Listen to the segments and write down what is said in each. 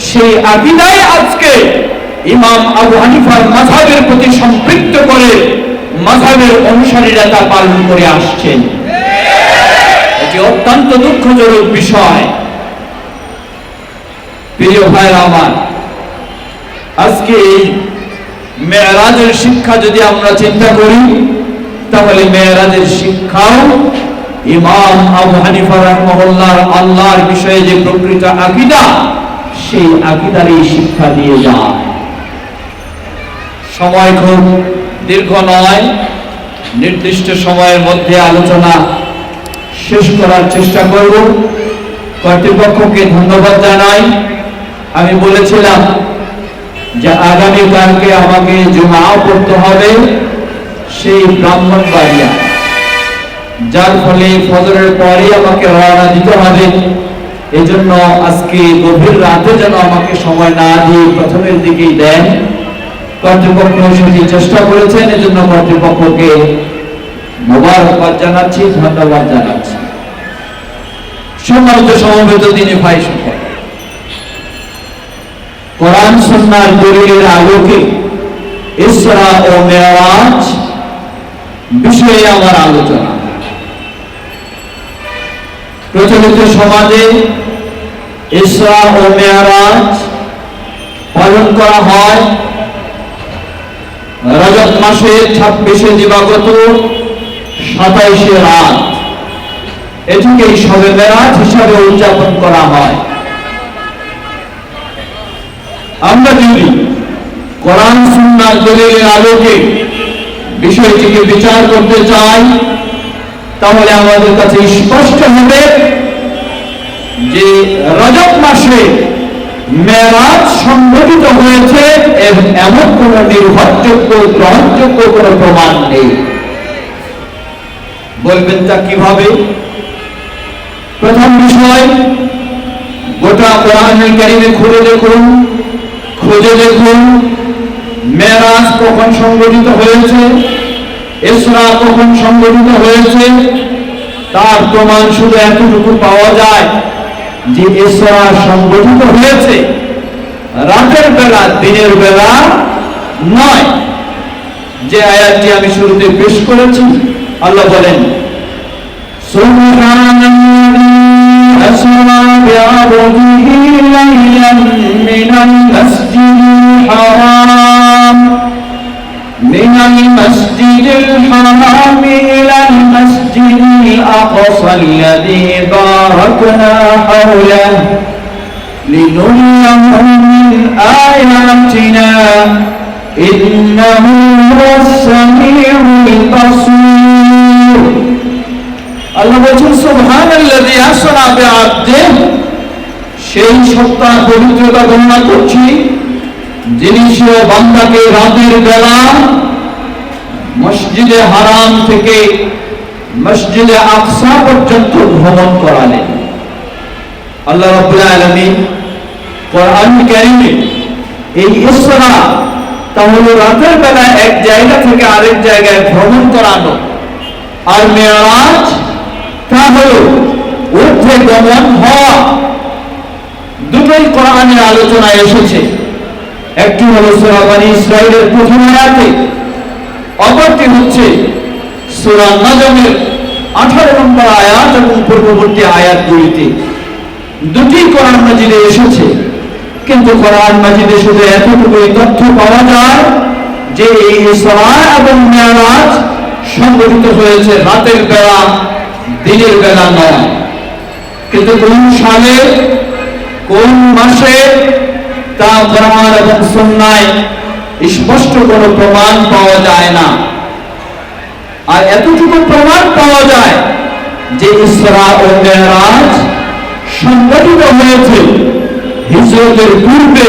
সেই আকীদাই আজকে ইমাম আবু হানিফার মাযহাবের প্রতি সম্পৃক্ত করে মাযহাবের অনুসারীরা তা পালন করে আসছেন। এটি অত্যন্ত দুঃখজনক বিষয়। প্রিয় ভাইরা আমার, আজকে এই মেরাজের শিক্ষা যদি আমরা চিন্তা করি, তাহলে মেরাজের শিক্ষাও ইমাম আবু হানিফা রাহিমাহুল্লাহর আল্লাহর বিষয়ে যে প্রকৃত আকীদা, সেই আকীদারই শিক্ষা দিয়ে যায়। সময় খুব দীর্ঘ নয়, নির্দিষ্ট সময়ের মধ্যে আলোচনা শেষ করার চেষ্টা করব। কর্তৃপক্ষকে ধন্যবাদ জানাই। আমি বলেছিলাম যে আগামীকালকে আমাকে জুমা পড়তে হবে সেই ব্রাহ্মণবাড়িয়া, যার ফলে ফজরের পরে আমাকে রওনা দিতে হবে। এজন্য আজকে গভীর রাতে যেন আমাকে সময় না দিয়ে প্রথমের দিকেই দেন। কর্তৃপক্ষ সেটি চেষ্টা করেছেন, এজন্য কর্তৃপক্ষকে মোবারকবাদ জানাচ্ছি, ধন্যবাদ জানাচ্ছি। সম্মানিত সমবেত দিনী ভাই সকল, কোরআন সুন্নাহর দলিলের আলোকে ইসরা ও মেরাজ বিষয়ে আমার আলোচনা। প্রচলিত সমাজে ইসরা ও মেরাজ পালন করা হয় রজব মাসের 26 দিবাগত 27 রাত। এটিকে শবে মেরাজ হিসাবে উদযাপন করা হয়। আমরা যদি কোরআন সুন্নাহর দলিলের আলোকে বিষয়টিকে বিচার করতে চাই, তাহলে আমাদের কাছে স্পষ্ট হবে যে রজব মাসে মেরাজ সংঘটিত হয়েছে এমন কোন নির্ভরযোগ্য গ্রহণযোগ্য কোন প্রমাণ নেই। বলবেন তা কিভাবে? প্রথম বিষয়, গোটা কোরআনুল কারীমে খুঁজে দেখুন মেরাজ কখন সংঘটিত হয়েছে, ইসরা কখন সংঘটিত হয়েছে। তার প্রমাণ শুধু এতটুকু পাওয়া যায় যে ইসরা সংঘটিত হয়েছে রাতের বেলা, দিনের বেলা নয়। যে আয়াতটি আমি শুরুতে পেশ করেছি, আল্লাহ বলেন সুবহানাল্লাযী আসরা বিআবদিহি লাইলান মিনাল মাসজিদিল হারাম ইলাল মাসজিদিল আকসা আল্লাযী বারাকনা হাওলাহু লিনুরিয়াহু মিন আয়াতিনা ইন্নাহু হুয়াস সামিউল বাসীর। আল্লাহ বলেন সুবহানাল্লাযী আসরা বিআবদিহি, সেই সত্তার পবিত্রতা বর্ণনা করছি যিনি সে বান্দাকে রাতের বেলা মসজিদে হারাম থেকে মসজিদে আকসা পর্যন্ত ভ্রমণ করালেন। আল্লাহ রাব্বুল আলামিন কোরআন কারীমে এই ইসরা তাহলে রাতের বেলা এক জায়গা থেকে আরেক জায়গায় ভ্রমণ করানো, আর মেরাজ তা হলো ঊর্ধ্বে গমন হওয়া। দুটোই কোরআনের আলোচনায় এসেছে। একটি হলো সূরা বনী ইসরাঈলের প্রথম আয়াতে, অপরটি হচ্ছে সূরা নাজমের 18 নম্বর আয়াত এবং পূর্ববর্তী আয়াতগুলিতে। দুটি কোরআন মাজিদে এসেছে, কিন্তু কোরআন মাজিদে শুধু এতটুকুই তথ্য পাওয়া যায় যে এই ইসরা এবং মেরাজ সংঘটিত হয়েছে রাতের বেলা, দিনের বেলা নয়। কিন্তু কোন সালে, কোন মাসে, তা কোরআন এবং সুন্নাহয় স্পষ্ট কোনো প্রমাণ পাওয়া যায় না। আর এতটুকু প্রমাণ পাওয়া যায় যে ইসরা ও মেরাজ সংঘটিত হয়েছে হিজরতের পূর্বে,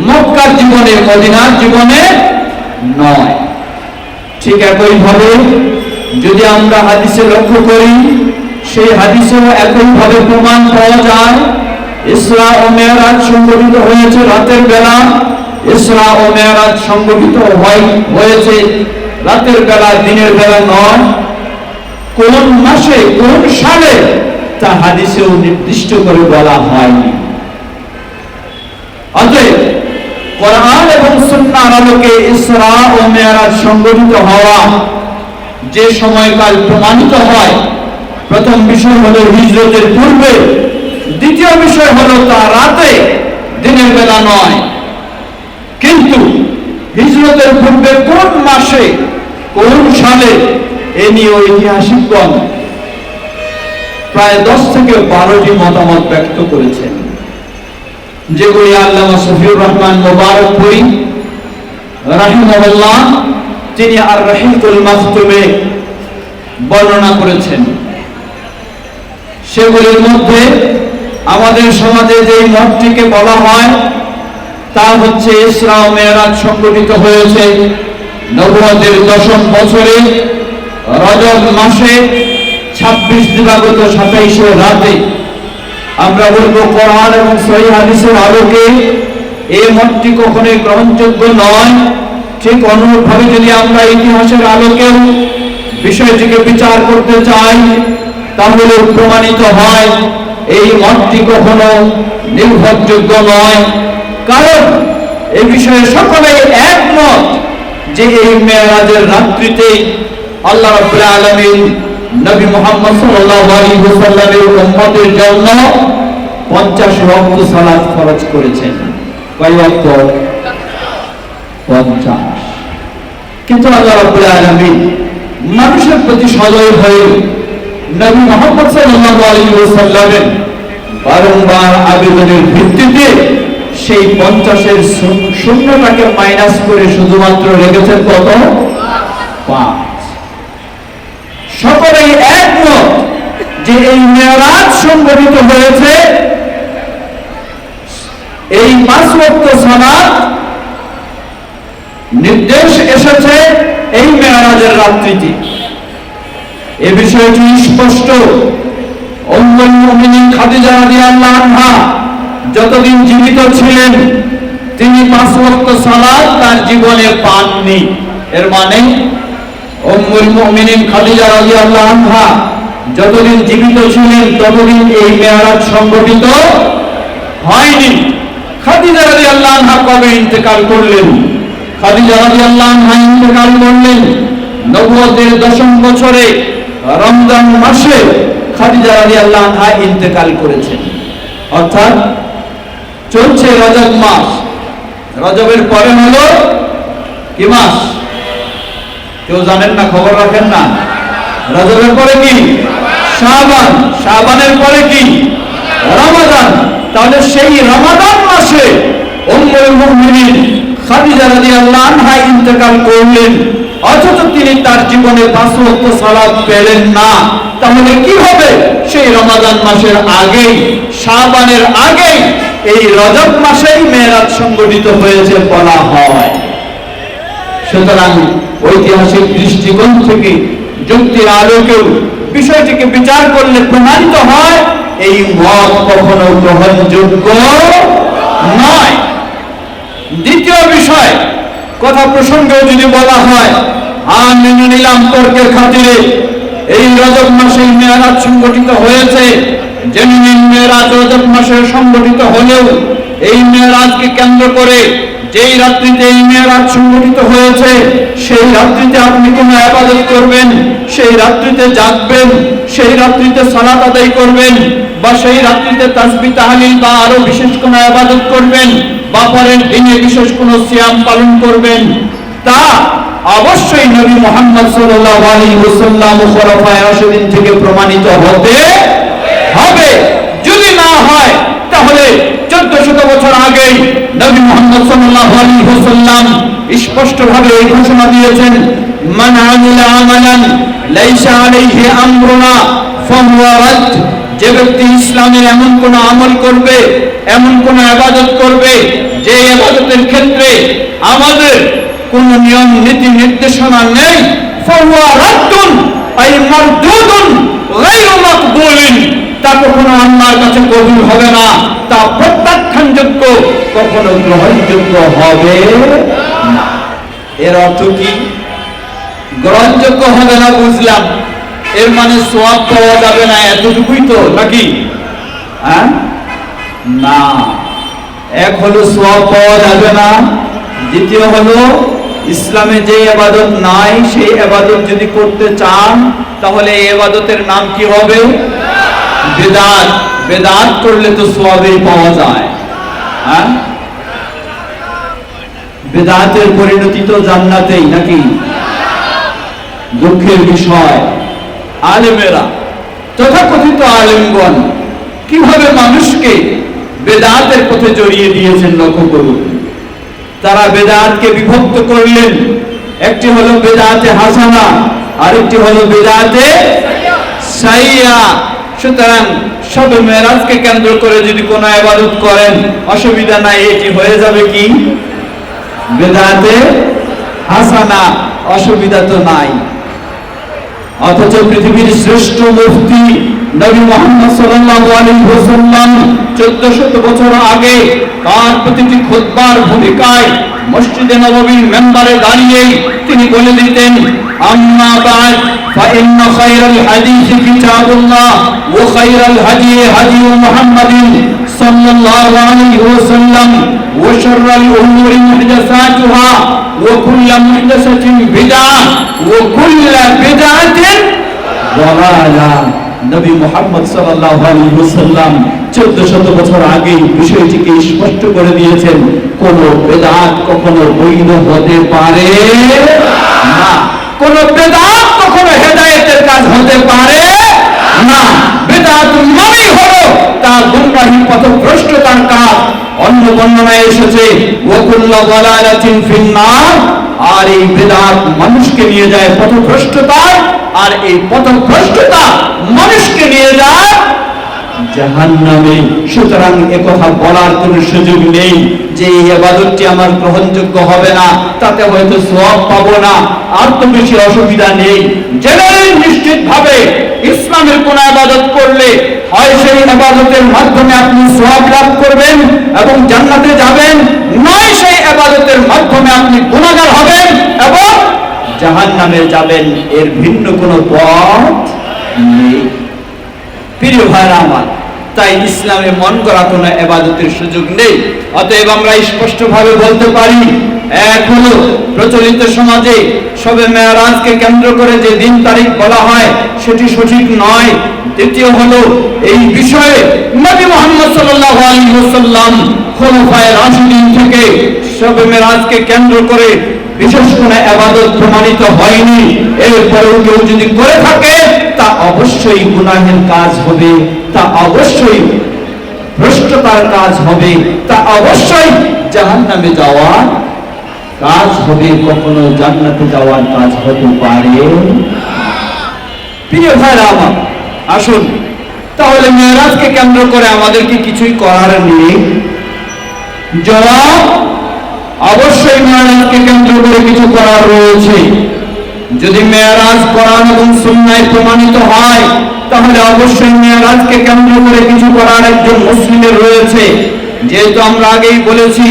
মক্কার জীবনে, মদিনার জীবনে নয়। ঠিক একইভাবে যদি আমরা হাদিসে লক্ষ্য করি, সেই হাদিসেও একইভাবে প্রমাণ পাওয়া যায় ইসরা ও মেরাজ সংঘটিত হয়েছে রাতের বেলা, ইসরা ও মেরাজ সংঘটিত হয়েছে রাতের বেলা, দিনের বেলা নয়। কোন মাসে, কোন সালে তা হাদিসেও নির্দিষ্ট করে বলা হয়নি। কোরআন এবং সুন্নাহর আলোকে ইসরা ও মেরাজ সংগঠিত হওয়া যে সময়কাল প্রমাণিত হয়, প্রথম বিষয় হলো হিজরতের পূর্বে, দ্বিতীয় বিষয় হলো তা রাতে, দিনের বেলা নয়। কিন্তু হিজরতের পূর্বে কোন মাসে, কোন সালে, এ নিয়ে ঐতিহাসিকগণ প্রায় 10 থেকে 12টি মতামত ব্যক্ত করেছেন, যেগুলি আল্লামা শফিউর রহমান মুবারকপুরী রাহিমাহুল্লাহ তিনি আর রাহিকুল মাকতুমে বর্ণনা করেছেন। সেগুলির মধ্যে আমাদের সমাজে যে মতটিকে বলা হয় তা হচ্ছে ইসরা ও মেরাজ সংগঠিত হয়েছে নবুয়তের 10ম বছরে রজব মাসে 26 দিবাগত 27 রাতে। আমরা বলবো কোরআন এবং সহিহ হাদিসের আলোকে এই মতটি কখনোই গ্রহণযোগ্য নয়। ঠিক অনুরূপভাবে যদি আমরা ইতিহাসের আলোকে বিষয়টিকে বিচার করতে চাই, তাহলে প্রমাণিত হয় এই মতটি কখনো নির্ভরযোগ্য নয়। কারণ এই বিষয়ে সকলেই একমত যে এই মেরাজের রাত্রিতে আল্লাহ রাব্বুল আলামিন নবী মুহাম্মদ সাল্লাল্লাহু আলাইহি ওয়াসাল্লামের উম্মতের জন্য 50 ওয়াক্ত সালাত ফরজ করেছেন। কয় ওয়াক্ত? 50। কিন্তু আল্লাহ রাব্বুল আলামিন মানুষের প্রতি সদয় হয়ে নবী মুহাম্মদ সাল্লাল্লাহু আলাইহি ওয়াসাল্লামের বারংবার আবেদনের ভিত্তিতে সেই 50-এর শূন্যটাকে মাইনাস করে শুধুমাত্র রেখেছেন কত? 5। সকলেই একমত যে এই মেরাজ সংগঠিত হয়েছে এই 5 ওয়াক্ত সালাত নির্দেশ এসেছে এই মেরাজের রাত্রিতে। এই বিষয়টি স্পষ্ট। উম্মুল মুমিনিন খাদিজা রাদিয়াল্লাহু আনহা যতদিন জীবিত ছিলেন তিনি 5 ওয়াক্ত সালাত তার জীবনে পাননি। এর মানে উম্মুল মুমিনিন খাদিজা রাদিয়াল্লাহু আনহা যতদিন জীবিত ছিলেন ততদিন এই মেরাজ সংগঠিত হয়নি। খাদিজা রাদিয়াল্লাহু আনহা কবে ইন্তেকাল করলেন? খাদিজা রাদিয়াল্লাহু আনহা ইন্তেকাল করলেন নবুয়তের 10ম বছরে রমজান মাসে খাদিজা রাদিয়াল্লাহু আনহা ইন্তেকাল করেছেন। অর্থাৎ চলছে রজব মাস, রজবের পরে হলো কি মাস? কেউ জানেন না? খবর রাখেন না? রজবের পরে কি? শাবান। শাবানের পরে কি? রমাদান। তাহলে সেই রমাদান মাসে উম্মুল মুমিনিন খাদিজা রাদিয়াল্লাহু আনহা ইন্তেকাল করলেন, অথচ তিনি তার জীবনে 5 ওয়াক্ত সালাত পেলেন না। তাহলে কি হবে? সেই রমাদান মাসের আগেই, শাবানের আগেই এই রজব মাসেই মেরাজ সংগঠিত হয়েছে বলা হয়। সুতরাং ঐতিহাসিক দৃষ্টিকোণ থেকে যুক্তির আলোকেও বিষয়টিকে বিচার করলে প্রমাণিত হয় এই মত কখনো গ্রহণযোগ্য নয়। দ্বিতীয় বিষয়, কথা প্রসঙ্গেও যদি বলা হয়, মেনে নিলাম তর্কের খাতিরে এই রজব মাসে মেরাজ সংগঠিত হয়েছে, জেনে নিন মেরাজ রজব মাসে সংগঠিত হলেও এই মেরাজকে কেন্দ্র করে যেই রাত্রিতে এই মেরাজ সংগঠিত হয়েছে সেই রাত্রিতে আপনি কোনো ইবাদত করবেন, সেই রাত্রিতে জাগবেন, সেই রাত্রিতে সালাত আদায় করবেন, বা সেই রাত্রিতে তাসবিহ তাহলিল বা আরো বিশেষ কোনো ইবাদত করবেন, বা পরের দিনে বিশেষ কোনো সিয়াম পালন করবেন, তা অবশ্যই নবী মুহাম্মদ সাল্লাল্লাহু আলাইহি ওয়াসাল্লাম ও খোলাফায়ে রাশিদিন থেকে প্রমাণিত হতে হবে। যদি না হয় তাহলে 1400 বছর আগেই নবী মুহাম্মদ সাল্লাল্লাহু আলাইহি ওয়াসাল্লাম স্পষ্টভাবে এই ঘোষণা দিয়েছেন, মান আমিলা আমালান লাইসা আলাইহি আমরুনা ফাহুয়া রাদ। যে ব্যক্তি ইসলামের এমন কোন আমল করবে, এমন কোন ইবাদত করবে যে ইবাদতের ক্ষেত্রে আমাদের কোন নিয়ম নীতি নির্দেশনা নেই, ফাহুয়া রাদ্দুন আই মারদুদুন গায়রু মাকবুলিন, তা কখনো আল্লাহর কাছে কবুল হবে না, তা প্রত্যাখ্যানযোগ্য, কখনো গ্রহণযোগ্য হবে না। এর অর্থ কি? গ্রহণযোগ্য হবে না বুঝলাম, এর মানে সওয়াব পাওয়া যাবে না এতটুকুই তো নাকি? না, এক হলো সওয়াব পাওয়া যাবে না, দ্বিতীয় হলো ইসলামে যে ইবাদত নাই সেই ইবাদত যদি করতে চান তাহলে এই ইবাদতের নাম কি হবে? বিদআত। বিদআত করলে তো সওয়াবই পাওয়া যায়। হ্যাঁ, বিদআতের পরিণতি তো জান্নাতেই নাকি? দুঃখের বিষয় আলেমেরা, তথাকথিত আলেমগণ কিভাবে মানুষকে বেদাতের পথে জড়িয়ে দিয়েছেন লক্ষ্য করুন। তারা বেদাতকে বিভক্ত করলেন, একটি হলো বেদাতে হাসানা, আরেকটি হলো বেদাতে সাইয়্যা। সুতরাং শবে মেরাজকে কেন্দ্র করে যদি কোনো ইবাদত করেন অসুবিধা নাই, এটি হয়ে যাবে কি বেদাতে হাসানা, অসুবিধা তো নাই। অথচ পৃথিবীর শ্রেষ্ঠ মুফতি নবী মুহাম্মদ সাল্লাল্লাহু আলাইহি ওয়াসাল্লাম 1400 বছর আগে তার প্রতিটি খুতবার ভূমিকায় মসজিদে নববীর মেম্বারে দাঁড়িয়ে তিনি বলে দিতেন, আম্মা বা'দ ফাইন্না খায়রাল হাদিস কিতাবুল্লাহ ওয়া খায়রাল হাদি হাদি মুহাম্মাদিন সাল্লাল্লাহু আলাইহি ওয়াসাল্লাম ওয়া শাররাল উমুরি মুহদাসাতুহা ওয়া কুল্লু মুহদাসাতিন বিদআহ ওয়া কুল্লু বিদআতিন দালালাহ। নবী মুহাম্মদ সাল্লাল্লাহু আলাইহি ওয়াসাল্লাম 1400 বছর আগে বিষয়টিকে স্পষ্ট করে দিয়েছেন, কোন বেদাত কখনো বৈধ হতে পারে না, কোন বেদাত কখনো হেদায়েতের কাজ হতে পারে না। বেদাত মানেই হলো তার গুমরাহি পথভ্রষ্টতার কাজ। অন্য বর্ণনায় এসেছে ওয়া কুল্লু দালালাতিন ফিন্নার, আর এই বেদাত মানুষকে নিয়ে যায় পথভ্রষ্টতায়, আর এই পথভ্রষ্টতা মানুষকে নিয়ে যায় জাহান্নামে। সুতরাং একথা বলার কোনো সুযোগ নেই যে এই ইবাদতটি আমার গ্রহণযোগ্য হবে না, তাতে হয়তো সওয়াব পাবো না, আর তো বেশি অসুবিধা নেই। জেনারেল নিশ্চিতভাবে ইসলামের কোন ইবাদত করলে হয় সেই ইবাদতের মাধ্যমে আপনি সওয়াব লাভ করবেন এবং জান্নাতে যাবেন, নয় সেই ইবাদতের মাধ্যমে আপনি গুনাহগার হবেন এবং জাহান্নামে যাবেন। এর ভিন্ন কোনো পথ নেই। প্রিয় ভাইরা আমার, তাই ইসলামে মন করা কোনো ইবাদতের সুযোগ নেই। অতএব আমরা স্পষ্টভাবে বলতে পারি, এক হলো প্রচলিত সমাজে শবে মেরাজকে কেন্দ্র করে যে দিন তারিখ বলা হয় সেটি সঠিক নয়। দ্বিতীয় হলো এই বিষয়ে নবী মুহাম্মদ সাল্লাল্লাহু আলাইহি ওয়াসাল্লাম খোলাফায়ে রাশিদিন থেকে শবে মেরাজকে কেন্দ্র করে বিশেষ কোন ইবাদত প্রমাণিত হয়নি। এরপরেও কেউ যদি করে থাকে তা অবশ্যই গুনাহের কাজ হবে, তা অবশ্যই ভ্রষ্টতার কাজ হবে, তা অবশ্যই জাহান্নামে যাওয়ার কাজ হবে, কখনো জান্নাতে যাওয়ার কাজ হতে পারে। প্রিয় ভাইরা আমার, আসুন তাহলে মেরাজকে কেন্দ্র করে আমাদের কি কিছুই করার নেই? জবাব, অবশ্যই মেরাজকে কেন্দ্র করে কিছু করার রয়েছে। যদি মেরাজ কোরআন এবং সুন্নাহয় প্রমাণিত হয় তাহলে অবশ্যই মেরাজকে কেন্দ্র করে কিছু করার একজন মুসলিমের রয়েছে। যেহেতু আমরা আগেই বলেছি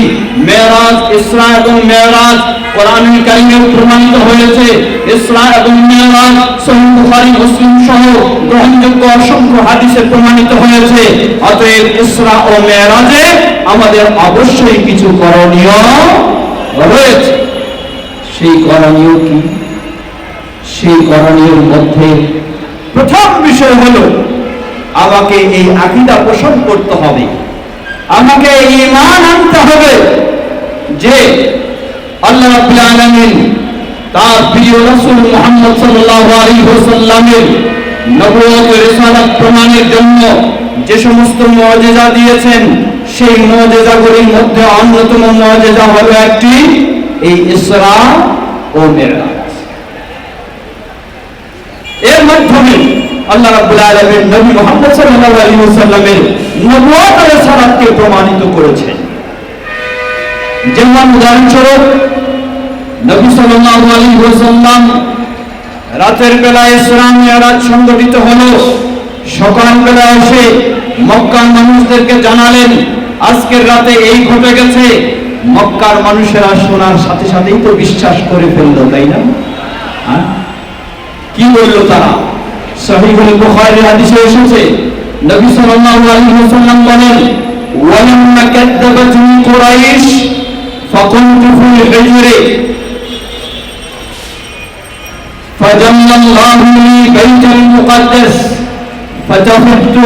মেরাজ, ইসরা এবং মেরাজ কোরআনুল কারীমে প্রমাণিত হয়েছে। ইসরা এবং মেরাজ সহিহ বুখারী, মুসলিম সহ গ্রহণযোগ্য অসংখ্য হাদিসে প্রমাণিত হয়েছে। অতএব ইসরা ও মেরাজে আমাদের অবশ্যই কিছু করণীয় রয়েছে। সেই করণীয় কি? সেই করণীয়ের মধ্যে প্রথম বিষয় হলো আমাকে এই আকীদা পোষণ করতে হবে, আমাকে ঈমান আনতে হবে যে আল্লাহ রাব্বুল আলামিন তার প্রিয় রাসূল মুহাম্মদ সাল্লাল্লাহু আলাইহি ওয়াসাল্লামের নবুয়ত ও রিসালাত প্রমাণের জন্য যে সমস্ত মুআজিজা দিয়েছেন সেই মুআজিজাগুলির মধ্যে অন্যতম মুআজিজা হলো একটি এই ইসরা ও মিরাজ। এর মাধ্যমে আল্লাহ রাব্বুল আলামিন নবী মুহাম্মদ সাল্লাল্লাহু আলাইহি ওয়াসাল্লামের নবুয়ত ও রিসালাতকে প্রমাণিত করেছেন। যেমন উদাহরণস্বরূপ নবী সাল্লাল্লাহু আলাইহি ওয়াসাল্লাম রাতের বেলা ইসরা মিরাজ সংঘটিত হলো, সকাল বেলা এসে মক্কার মানুষদেরকে জানালেন আজকের রাতে এই ঘটে গেছে। মক্কার মানুষেরা শোনার সাথে সাথেই তো বিশ্বাস করে ফেললো, তাই না? কি বলল তারা? সহিহ বুখারী হাদিসে এসেছে নবী সাল্লাল্লাহু আলাইহি ওয়াসাল্লাম বলেন, ওয়ালাম্মা কাযাবাতুনি কুরাইশ فكنت في الحجر فجل الله لي بيت المقدس فتفدت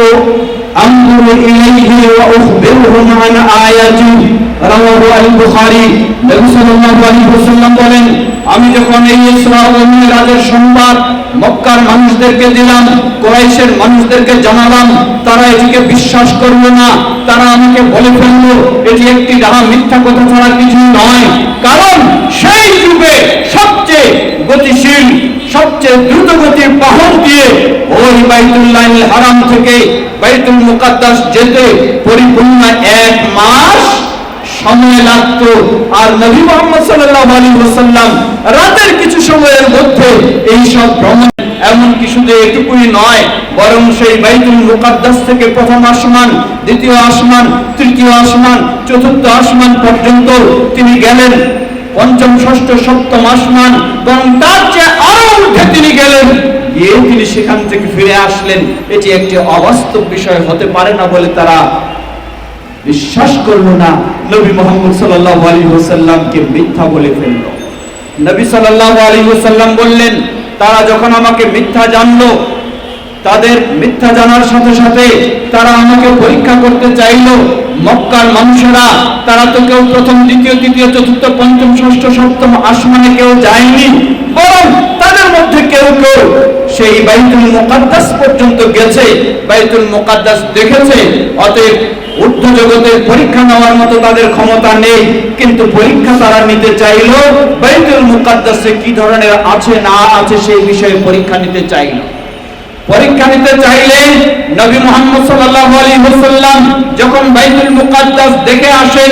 أنظر إليه وأخبرهم عن آياته رواه البخاري নবী সাল্লাল্লাহু আলাইহি ওয়াসাল্লাম বলেন আমি যখন এই ইসরা ও মিরাজের সংবাদ মক্কার মানুষদেরকে দিলাম, কুরাইশের মানুষদেরকে জানালাম, তারা এটিকে বিশ্বাস করল না। তারা আমাকে বলে ফেলল এটি একটি মিথ্যা কথা ছাড়া কিছু নয়। কারণ সেই যুগে সবচেয়ে গতিশীল, সবচেয়ে দ্রুতগতির বাহন দিয়ে ওই বাইতুল্লাহিল হারাম থেকে বাইতুল মুকাদ্দাস যেতে পরিপূর্ণ 1 মাস সময় লাগতো। আর নবী মুহাম্মদ সাল্লাল্লাহু আলাইহি ওয়াসাল্লাম রাতের কিছু সময়ের মধ্যে এই সব ভ্রমণ, এমনকি শুধু এটুকুই নয়, বরং সেই বাইতুল মুকাদ্দাস থেকে প্রথম আসমান, দ্বিতীয় আসমান, তৃতীয় আসমান, চতুর্থ আসমান পর্যন্ত তিনি গেলেন। পঞ্চম, ষষ্ঠ, সপ্তম আসমান, এবং তার চেয়ে আরো ঊর্ধ্বে তিনি গেলেন, গিয়ে তিনি সেখান থেকে ফিরে আসলেন। এটি একটি অবাস্তব বিষয় হতে পারে না বলে তারা বিশ্বাস করলো না, নবী মুহাম্মদ সাল্লাল্লাহু আলাইহি ওয়াসাল্লামকে মিথ্যা বলে ফেলল। নবী সাল্লাল্লাহু আলাইহি ওয়াসাল্লাম বললেন, তারা যখন আমাকে মিথ্যা জানলো, তাদের মিথ্যা জানার সাথে সাথে তারা আমাকে পরীক্ষা করতে চাইলো। মক্কার মানুষেরা, তারা তো কেউ প্রথম, দ্বিতীয়, তৃতীয়, চতুর্থ, পঞ্চম, ষষ্ঠ, সপ্তম আসমানে কেউ যায়নি, বরং তাদের মধ্যে কেউ কেউ সেই বাইতুল মুকাদ্দাস পর্যন্ত গেছে, বাইতুল মুকাদ্দাস দেখেছে। অতএব ঊর্ধ্ব জগতের পরীক্ষা নেওয়ার মতো তাদের ক্ষমতা নেই, কিন্তু পরীক্ষা তারা নিতে চাইলো বাইতুল মুকাদ্দাসে কি ধরনের আছে না আছে সেই বিষয়ে পরীক্ষা নিতে চাইলো। পরীক্ষা নিতে চাইলেন নবী মুহাম্মদ সাল্লাল্লাহু আলাইহি ওয়াসাল্লাম যখন বাইতুল মুকাদ্দাস দেখে আসেন,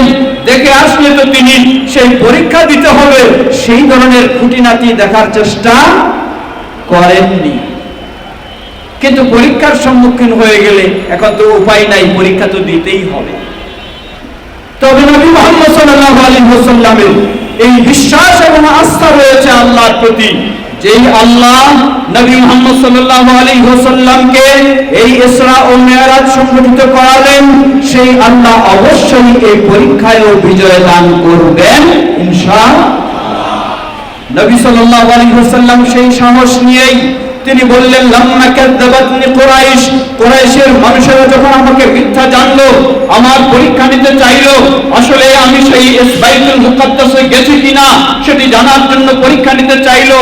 দেখে আসলে তো তিনি সেই পরীক্ষা দিতে হবে সেই ধরনের খুঁটিনাটি দেখার চেষ্টা করেননি। কিন্তু পরীক্ষার সম্মুখীন হয়ে গেলে এখন তো উপায় নাই, পরীক্ষা তো দিতেই হবে। তবে নবী মুহাম্মদ সাল্লাল্লাহু আলাইহি ওয়াসাল্লামের এই বিশ্বাস এবং আস্থা রয়েছে আল্লাহর প্রতি, যেই আল্লাহ নবী মুহাম্মদ সাল্লাল্লাহু আলাইহি ওয়াসাল্লামকে এই ইসরা ও মিরাজ সংগঠিত করালেন, সেই আল্লাহ অবশ্যই এই পরীক্ষায়ও বিজয় দান করবেন ইনশাআল্লাহ। নবী সাল্লাল্লাহু আলাইহি ওয়াসাল্লাম সেই সাহস নিয়েই তিনি বললেন, লাম্মা কাযাবাতনি কুরাইশ, কুরাইশের মানুষেরা যখন আমাকে মিথ্যা জানলো, আমার পরীক্ষা নিতে চাইলো, আসলে আমি সেই বাইতুল মুকাদ্দাসে গেছি কিনা সেটি জানার জন্য পরীক্ষা নিতে চাইলো,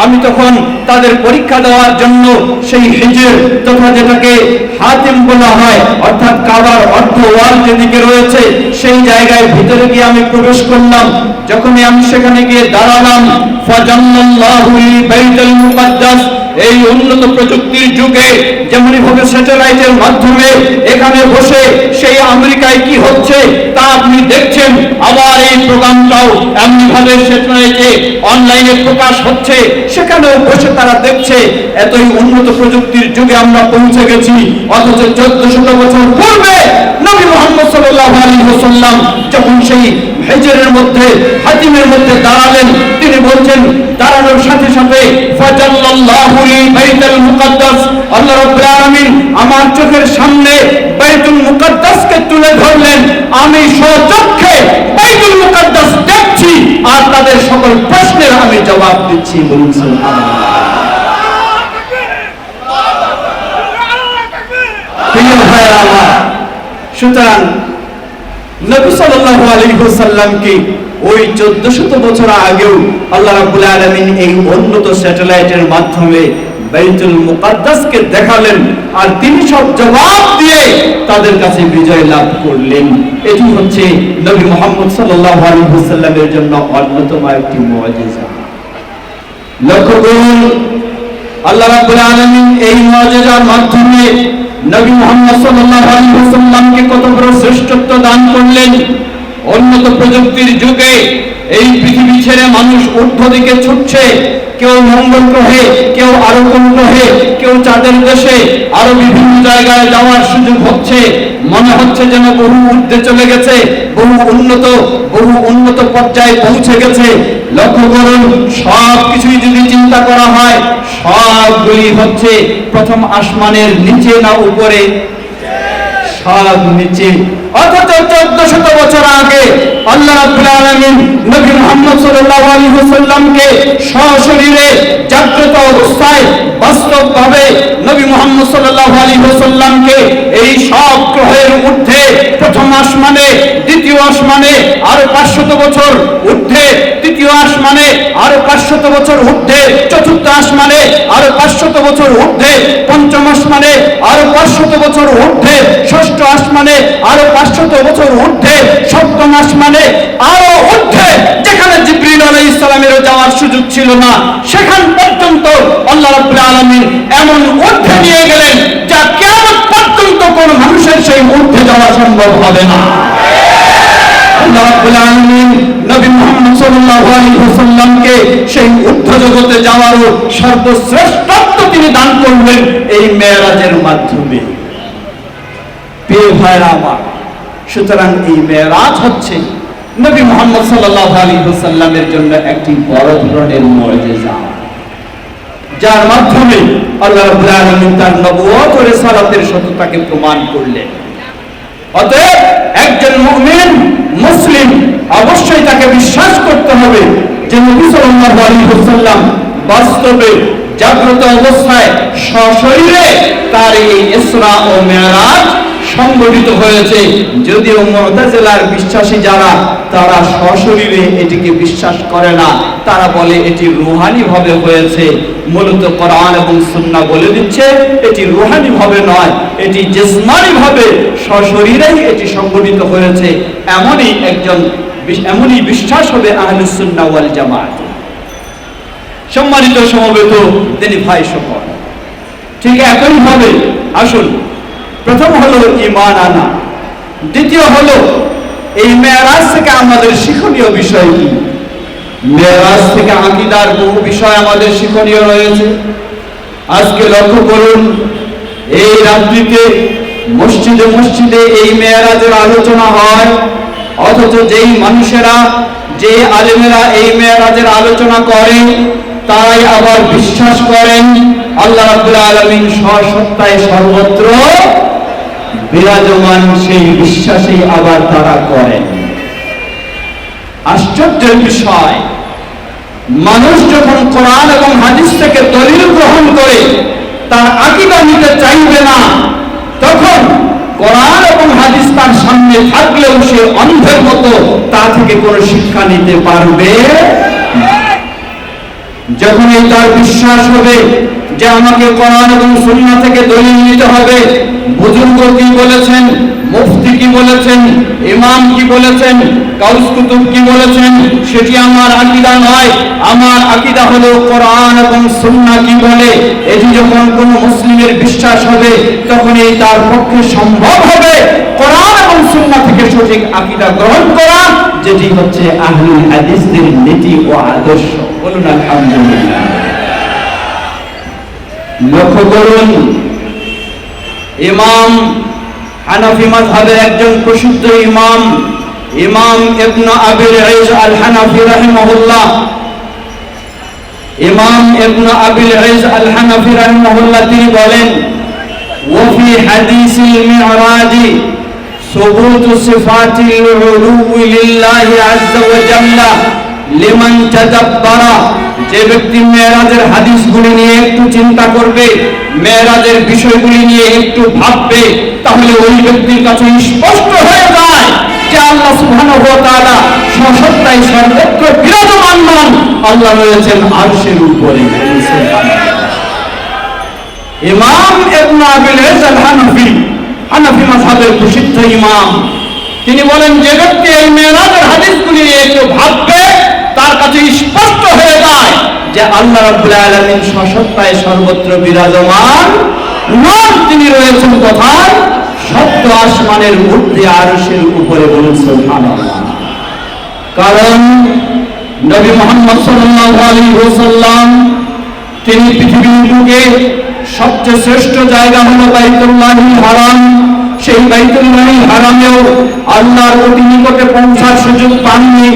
আমি তখন তাদের পরীক্ষা দেওয়ার জন্য সেই হিজর তথা যেটাকে হাতিম বলা হয়, অর্থাৎ কাবার অর্ধ ওয়াল যেদিকে রয়েছে সেই জায়গায় ভিতরে গিয়ে আমি প্রবেশ করলাম। যখনই আমি সেখানে গিয়ে দাঁড়ালাম, ফাজাল্লাল্লাহু বাইতুল মুকাদ্দাস, এই উন্নত প্রযুক্তির যুগে যেমনি ভাবে স্যাটেলাইটের মাধ্যমে এখানে বসে সেই আমেরিকায় কি হচ্ছে তা আপনি দেখছেন, আবার এই প্রোগ্রামটাও এমনি ভাবে স্যাটেলাইটে অনলাইনে প্রকাশ হচ্ছে, সেখানেও বসে তারা দেখছে। এতই উন্নত প্রযুক্তির যুগে আমরা পৌঁছে গেছি, অথচ 1400 বছর পূর্বে নবী মুহাম্মদ সাল্লাল্লাহু আলাইহি ওয়াসাল্লাম যখন সেই হিজরের মধ্যে, হাতিমের মধ্যে দাঁড়ালেন, তিনি বলছেন, দাঁড়ানোর সাথে সাথে ফাজাল্লাল্লাহু বাইতুল মুকাদ্দাস, আল্লাহ রাব্বুল আলামিন আমার চোখের সামনে বাইতুল মুকাদ্দাসকে তুলে ধরলেন। আমি স্বচক্ষে বাইতুল মুকাদ্দাস দেখছি আর তাদের সকল প্রশ্নের আমি জবাব দিচ্ছি। বলুন সুবহানাল্লাহ। প্রিয় ভাইরা আমার, সুতরাং নবী সাল্লাল্লাহু আলাইহি ওয়াসাল্লামকে ওই 1400 বছর আগেও আল্লাহ রাব্বুল আলামিন এই উন্নত স্যাটেলাইটের মাধ্যমে বাইতুল মুকাদ্দাসকে দেখালেন, আর তিনি সব জবাব দিয়ে তাদের কাছে বিজয় লাভ করলেন। এটি হচ্ছে নবী মুহাম্মদ সাল্লাল্লাহু আলাইহি ওয়াসাল্লামের জন্য অন্যতম একটি মুআজিজা। লক্ষ্য করুন, আল্লাহ রাব্বুল আলামিন এই মুআজিজার মাধ্যমে নবী মুহাম্মদ সাল্লাল্লাহু আলাইহি ওয়াসাল্লামকে কত বড় শ্রেষ্ঠত্ব দান করলেন। উন্নত প্রযুক্তির যুগে এই পৃথিবী ছেড়ে মানুষ ঊর্ধ্ব দিকে ছুটছে, কেউ মঙ্গল গ্রহে, কেউ আরো কোন গ্রহে, কেউ চাঁদের দেশে, আরো বিভিন্ন জায়গায় যাওয়ার সুযোগ হচ্ছে। মনে হচ্ছে যেন বহু ঊর্ধ্বে চলে গেছে, বহু উন্নত পর্যায়ে পৌঁছে গেছে। লক্ষ্য করুন, সব কিছুই যদি চিন্তা করা হয়, সবগুলি হচ্ছে প্রথম আসমানের নিচে না উপরে? সব নিচে। অথচ 1400 বছর আগে আল্লাহ রাব্বুল আলামিন নবী মুহাম্মদ সাল্লাল্লাহু আলাইহি ওয়াসাল্লামকে সশরীরে জাগ্রত অবস্থায় বাস্তবভাবে নবী মুহাম্মদ সাল্লাল্লাহু আলাইহি ওয়াসাল্লামকে এই সব গ্রহের ঊর্ধ্বে প্রথম আসমানে, দ্বিতীয় আসমানে আরো 500 বছর ঊর্ধ্বে, তৃতীয় আসমানে আরো 500 বছর ঊর্ধ্বে, চতুর্থ আসমানে আরো 500 বছর ঊর্ধ্বে, পঞ্চম আসমানে আরো 500 বছর ঊর্ধ্বে, ষষ্ঠ আসমানে আরো 500 বছর ঊর্ধ্বে, সপ্তম আসমানে আরো ঊর্ধ্বে, যেখানে জিবরিল আলাইহিস সালামেরও যাওয়ার সুযোগ ছিল না, সেখান পর্যন্ত আল্লাহ রাব্বুল আলামিন এমন ঊর্ধ্বে নিয়ে গেলেন যা কিয়ামত পর্যন্ত কোন মানুষের সেই ঊর্ধ্বে যাওয়া সম্ভব হবে না। আল্লাহ রাব্বুল আলামিন নবী মুহাম্মদ সাল্লাল্লাহু আলাইহি ওয়াসাল্লামকে সেই ঊর্ধ্ব জগতে যাওয়ারও সর্বশ্রেষ্ঠত্ব তিনি দান করলেন এই মেরাজের মাধ্যমে। প্রিয় ভাইরা আমার, সুতরাং এই মেরাজ হচ্ছে নবী মুহাম্মদ সাল্লাল্লাহু আলাইহি ওয়াসাল্লামের জন্য একটি বড় ধরনের মুজিজা, যার মাধ্যমে আল্লাহ রাব্বুল আলামিন তার নবুয়ত ও রিসালাতের সত্যতাকে প্রমাণ করলেন। অতএব একজন মুমিন মুসলিম অবশ্যই তাকে বিশ্বাস করতে হবে যে নবী সাল্লাল্লাহু আলাইহি ওয়াসাল্লাম বাস্তবে জাগ্রত অবস্থায় সশরীরে তার এই ইসরা ও মেরাজ সংগঠিত হয়েছে। যদিও মুতাজিলার বিশ্বাসী যারা, তারা সশরীরে এটিকে বিশ্বাস করে না, তারা বলে এটি রূহানি ভাবে হয়েছে। মূলত কোরআন এবং সুন্নাহ বলে দিচ্ছে এটি রূহানি ভাবে নয়, এটি জিসমানি ভাবে সশরীরেই এটি সংগঠিত হয়েছে। এমনই বিশ্বাস হবে আহলুস সুন্নাহ ওয়াল জামাত। সম্মানিত সমবেত দিনী ভাই সকল, ঠিক একই ভাবে আসুন, প্রথম হলো ঈমান আনা, দ্বিতীয় হলো এই মেরাজ থেকে আমাদের শিক্ষণীয় বিষয় কি। মেরাজ থেকে আকীদার বহু বিষয় আমাদের শিক্ষণীয় রয়েছে। আজকে লক্ষ্য করুন, এই রাত্রিতে মসজিদে মসজিদে এই মেরাজের আলোচনা হয়, অথচ যেই মানুষেরা, যে আলেমেরা এই মেরাজের আলোচনা করেন, তারাই আবার বিশ্বাস করেন আল্লাহ রাব্বুল আলামিন সত্তায় সর্বত্র বিরাজমান। সেই বিশ্বাসেই আবার তারা করেন। আশ্চর্যের বিষয়, মানুষ যখন কোরআন এবং হাদিস থেকে দলিল গ্রহণ করে তার আকীদা নিতে চাইবে না, তখন কোরআন এবং হাদিস তার সামনে থাকলেও সে অন্ধের মতো তা থেকে কোনো শিক্ষা নিতে পারবে না। যখনই তার বিশ্বাস হবে যে আমাকে কোরআন এবং সুন্নাহ থেকে দলিল নিতে হবে, বুজুর্গ কি বলেছেন, মুফতি কি বলেছেন, ইমাম কি বলেছেন, কাউস কুতুব কি বলেছেন, সেটি আমার আকীদা নয়। আমার আকীদা হলো কোরআন এবং সুন্নাহ কি বলে। এটি যখন কোন মুসলিমের বিশ্বাস হবে, তখনই তার পক্ষে সম্ভব হবে কোরআন এবং সুন্নাহ থেকে সঠিক আকীদা গ্রহণ করা, যেটি হচ্ছে আহলুল হাদিসদের নীতি ও আদর্শ। বলুন আলহামদুলিল্লাহ। লক্ষ্য করুন, ইমাম হানাফি মাযহাবের একজন প্রসিদ্ধ ইমাম, ইমাম ইবনে আবিল ইজ আল হানাফি রাহিমাহুল্লাহ, ইমাম ইবনে আবিল ইজ আল হানাফি রাহিমাহুল্লাহ তিনি বলেন, ওয়াফি হাদিসিল মি'রাজ সুবুতু সিফাতিল উলুই লিল্লাহি আযজা ওয়া জাল্লা লিমান তাদাব্বারা। যে ব্যক্তি মেরাজের হাদিসগুলি নিয়ে একটু চিন্তা করবে, মেরাজের বিষয়গুলি নিয়ে একটু ভাববে, তাহলে ওই ব্যক্তির কাছে স্পষ্ট হয়ে যায় যে আল্লাহ সুবহানাহু ওয়া তাআলা সত্তায় সর্বত্র বিরাজমান নন, আল্লাহ রয়েছেন আরশের উপরে। ইমাম ইবনে আবিল ইজ আল হানাফি, হানাফি মাযহাবের প্রসিদ্ধ ইমাম, তিনি বলেন যে ব্যক্তি এই মেরাজের হাদিসগুলি নিয়ে একটু ভাববে, তার কাছে স্পষ্ট হয়ে যায় যে আল্লাহ রাব্বুল আলামিন সত্তায় সর্বত্র বিরাজমান নন, তিনি রয়েছেন কোথায়? সপ্ত আসমানের ঊর্ধ্বে আরশের উপরে। বলুন সুবহানাল্লাহ। কারণ নবী মুহাম্মদ সাল্লাল্লাহু আলাইহি ওয়াসাল্লাম তিনি পৃথিবীর বুকে সবচেয়ে শ্রেষ্ঠ জায়গা হলো বাইতুল্লাহিল হারাম। সেই বাইতুল্লাহিল হারামেও আল্লাহর অতি নিকটে পৌঁছার সুযোগ পাননি,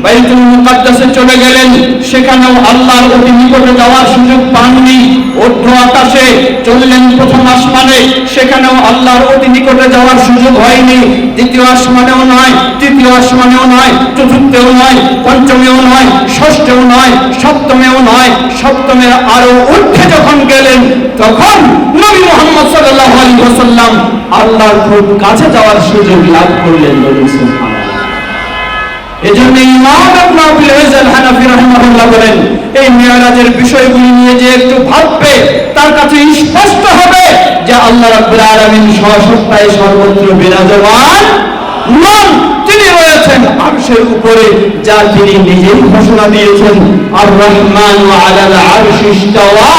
বাইতুল মুকাদ্দাসে চলে গেলেন, সেখানেও আল্লাহর অতি নিকটে যাওয়ার সুযোগ পাননি। ঊর্ধ্ব আকাশে চললেন প্রথম আসমানে, সেখানেও আল্লাহর অতি নিকটে যাওয়ার সুযোগ হয়নি। দ্বিতীয় আসমানেও নয়, তৃতীয় আসমানেও নয়, চতুর্থেও নয়, পঞ্চমেও নয়, ষষ্ঠেও নয়, সপ্তমেও নয়। সপ্তমের আরো ঊর্ধ্বে যখন গেলেন, তখন নবী মুহাম্মদ সাল্লাল্লাহু আলাইহি ওয়াসাল্লাম আল্লাহর খুব কাছে যাওয়ার সুযোগ লাভ করলেন। সুবহানাল্লাহ। এজন্য ইমাম ইবনে আবুল ইজ আল হানাফি রাহিমাহুল্লাহ বলেন, এই মিরাজের বিষয়গুলি নিয়ে যে একটু ভাববে, তার কাছে স্পষ্ট হবে যে আল্লাহ রাব্বুল আলামিন সর্বত্র সর্বত্র বিরাজমান নন, তিনি রয়েছেন আরশের উপরে, যা তিনি নিজেই ঘোষণা দিয়েছেন, আর রহমান আলাল আরশি ইস্তাওয়া,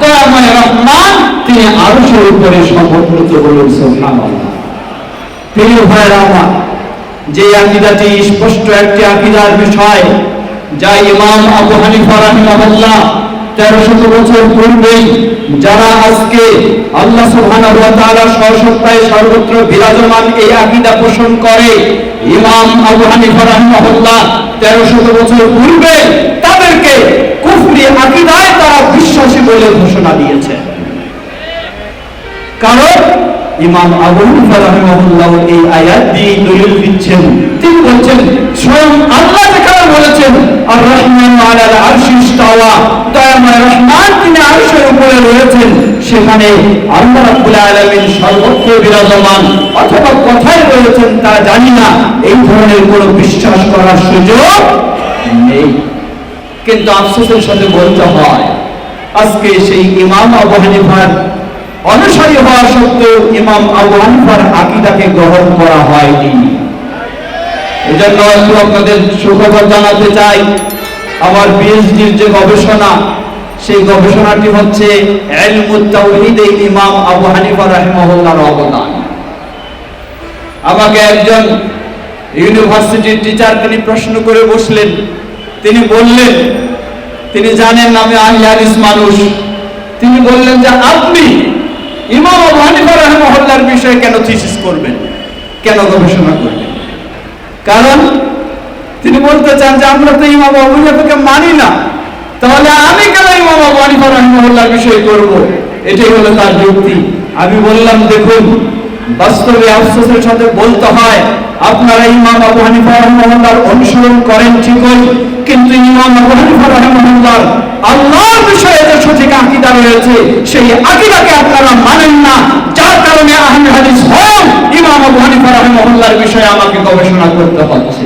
দয়াময় রহমান তিনি আরশের উপরে সমুন্নত বলেন। সুবহানাল্লাহ। প্রিয় ভাইরা আমার, যে আকীদাটি স্পষ্ট একটি আকীদার বিষয়, যা ইমাম আবু হানিফা রাহিমাহুল্লাহ 1300 বছর পূর্বেই, যারা আজকে আল্লাহ সুবহানাহু ওয়া তাআলা সর্বত্র সর্বত্র বিরাজমান এই আকীদা পোষণ করে, ইমাম আবু হানিফা রাহিমাহুল্লাহ 1300 বছর পূর্বে তাদেরকে কুফরি আকীদায় তারা বিশ্বাসী বলে ঘোষণা দিয়েছে। কারণ ইমাম আবু হানিফা রাহিমাহুল্লাহ এই আয়াত দিয়ে দলিল দিচ্ছেন। তিনি বলছেন, স্বয়ং আল্লাহ যেখানে বলেছেন আর রহমান আলাল আরশি ইস্তাওয়া, দয়াময় রহমান তিনি আরশের উপরে রয়েছেন, সেখানে আল্লাহ রাব্বুল আলামিন সর্বত্র বিরাজমান অথবা কোথায় রয়েছেন তা জানি না, এই ধরনের কোনো বিশ্বাস করার সুযোগ নেই। কিন্তু আফসোসের সাথে বলতে হয়, আজকে সেই ইমাম আবু হানিফার অনুসারী হওয়া সত্ত্বেও ইমাম আবু হানিফার আকীদাকে গ্রহণ করা হয়নি। এজন্য একটু আপনাদের সুখবর জানাতে চাই, আমার পিএইচডির যে গবেষণা, সেই গবেষণাটি হচ্ছে ইলমুত তাওহীদে ইমাম আবু হানিফা রাহিমাহুল্লাহর অবদান। আমাকে একজন ইউনিভার্সিটির টিচার তিনি প্রশ্ন করে বসলেন। তিনি বললেন, তিনি জানেন আমি আহলে হাদিস মানুষ, তিনি বললেন যে আপনি ইমাম আবু হানিফা রাহিমাহুল্লাহর বিষয়ে কেন থিসিস করবেন, কেন গবেষণা করবেন? কারণ তিনি বলতে চান যে আমরা তো ইমাম আবু হানিফাকে মানি না, তাহলে আমি কেন ইমাম আবু হানিফা রাহিমাহুল্লাহর বিষয়ে করব? এটাই হলো তার যুক্তি। আমি বললাম, দেখুন, বাস্তবে আফসোসের সাথে বলতে হয়, আপনারা ইমাম আবু হানিফা রাহিমাহুল্লাহর অনুসরণ করেন ঠিকই, কিন্তু ইমাম আবু হানিফা রাহিমাহুল্লাহর আল্লাহর বিষয়ে যে সঠিক আকীদা রয়েছে, সেই আকীদাকে আপনারা মানেন না, যার কারণে আহলে হাদিস হন ইমাম আবু হানিফা রাহিমাহুল্লাহর বিষয়ে আমাকে গবেষণা করতে হচ্ছে।